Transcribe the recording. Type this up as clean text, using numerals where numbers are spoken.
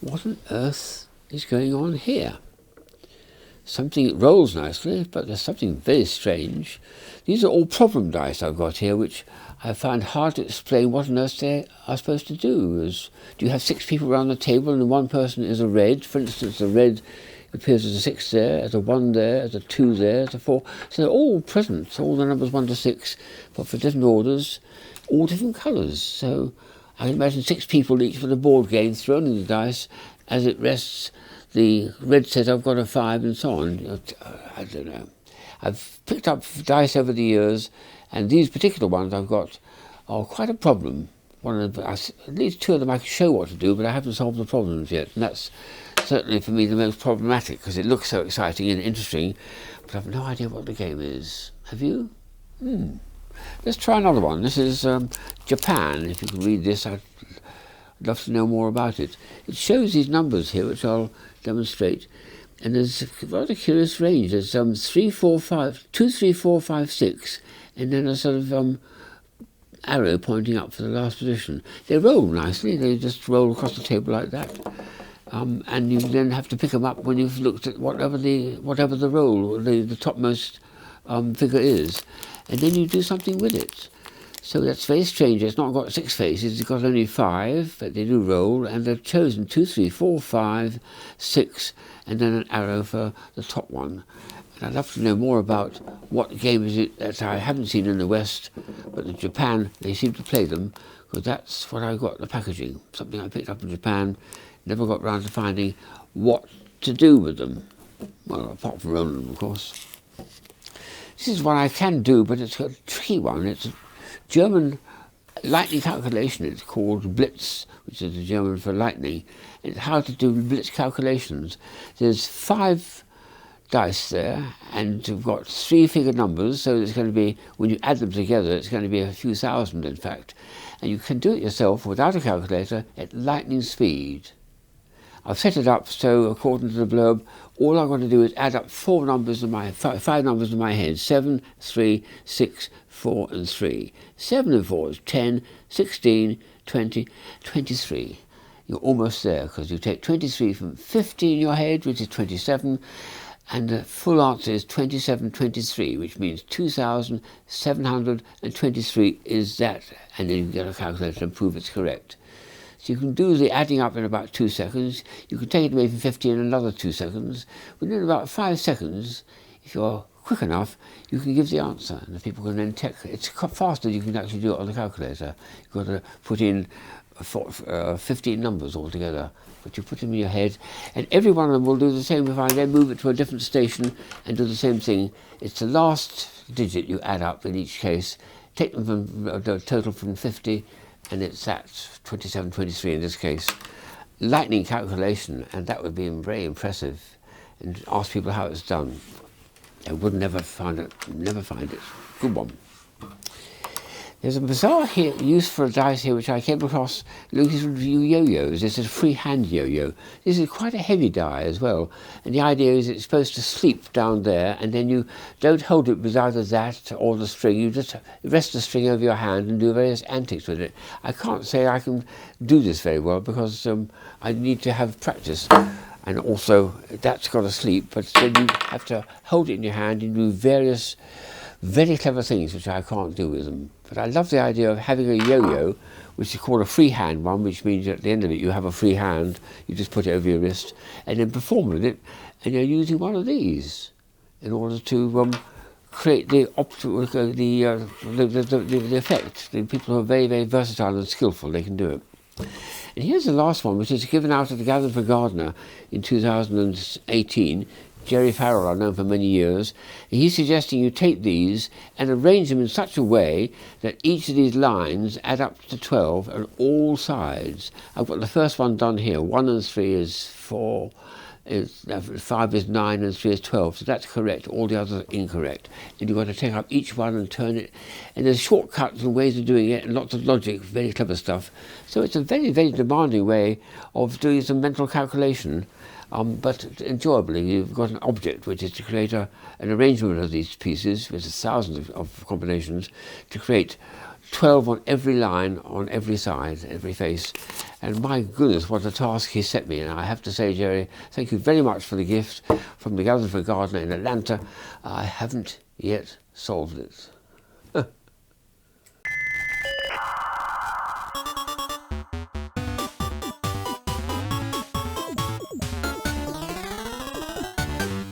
what on earth is going on here? Something rolls nicely, but there's something very strange. These are all problem dice I've got here, which I find hard to explain what on earth they are supposed to do. Do you have 6 people around the table and one person is a red? For instance, the red appears as a 6 there, as a 1 there, as a 2 there, as a 4. So they're all present, all the numbers 1 to 6, but for different orders, all different colours. So I can imagine 6 people each with a board game thrown in the dice. As it rests, the red says I've got a 5 and so on. I don't know. I've picked up dice over the years, and these particular ones I've got are quite a problem. At least 2 of them I can show what to do, but I haven't solved the problems yet. And that's certainly for me the most problematic, because it looks so exciting and interesting, but I've no idea what the game is. Have you? Let's try another one. This is Japan. If you can read this, I'd love to know more about it. It shows these numbers here, which I'll demonstrate. And there's a rather curious range. There's 3, 4, 5, 2, 3, 4, 5, 6, and then a sort of arrow pointing up for the last position. They roll nicely. They just roll across the table like that. And you then have to pick them up when you've looked at whatever the roll, the topmost figure is. And then you do something with it. So that's very strange. It's not got 6 faces, it's got only 5, but they do roll, and they've chosen 2, 3, 4, 5, 6, and then an arrow for the top one. And I'd love to know more about what game is it that I haven't seen in the West, but in Japan they seem to play them, because that's what I got, the packaging. Something I picked up in Japan, never got round to finding what to do with them. Well, apart from rolling them, of course. This is one I can do, but it's a tricky one. It's a German lightning calculation. It's called Blitz, which is the German for lightning. It's how to do Blitz calculations. There's 5 dice there, and you've got 3-figure numbers, so it's going to be, when you add them together, it's going to be a few thousand, in fact. And you can do it yourself without a calculator at lightning speed. I've set it up so, according to the blurb, all I've got to do is add up 5 numbers in my head: 7, 3, 6, 4, and 3. 7 and 4 is 10, 16, 20, 23. You're almost there, because you take 23 from 50 in your head, which is 27, and the full answer is 2723, which means 2,723 is that, and then you get a calculator and prove it's correct. So you can do the adding up in about 2 seconds. You can take it away from 50 in another 2 seconds. Within about 5 seconds, if you're quick enough, you can give the answer, and the people can then check. It's faster than you can actually do it on the calculator. You've got to put in 15 numbers altogether, but you put them in your head, and every one of them will do the same. If I then move it to a different station and do the same thing, it's the last digit you add up in each case. Take them from the total from 50, and it's that 2723 in this case. Lightning calculation, and that would be very impressive. And ask people how it's done. They would never find it. Good one. There's a bizarre use for a dice here which I came across looking through yo-yos. This is a free-hand yo-yo. This is quite a heavy die as well. And the idea is it's supposed to sleep down there, and then you don't hold it with either that or the string. You just rest the string over your hand and do various antics with it. I can't say I can do this very well, because I need to have practice. And also, that's got to sleep, but then you have to hold it in your hand and do various very clever things which I can't do with them. But I love the idea of having a yo-yo, which is called a freehand one, which means at the end of it you have a free hand, you just put it over your wrist, and then perform with it, and you're using one of these in order to create the effect. The people who are very, very versatile and skillful, they can do it. And here's the last one, which is given out at the Gathering for Gardener in 2018. Jerry Farrell, I've known for many years. And he's suggesting you take these and arrange them in such a way that each of these lines add up to 12 on all sides. I've got the first one done here. 1 and 3 is 4. 5 is 9 and 3 is 12, so that's correct. All the others are incorrect. And you've got to take up each one and turn it. And there's shortcuts and ways of doing it, and lots of logic, very clever stuff. So it's a very, very demanding way of doing some mental calculation. But enjoyably, you've got an object, which is to create an arrangement of these pieces, with thousands of combinations, to create 12 on every line, on every side, every face. And my goodness, what a task he set me. And I have to say, Jerry, thank you very much for the gift from the Gathering for Gardener in Atlanta. I haven't yet solved it.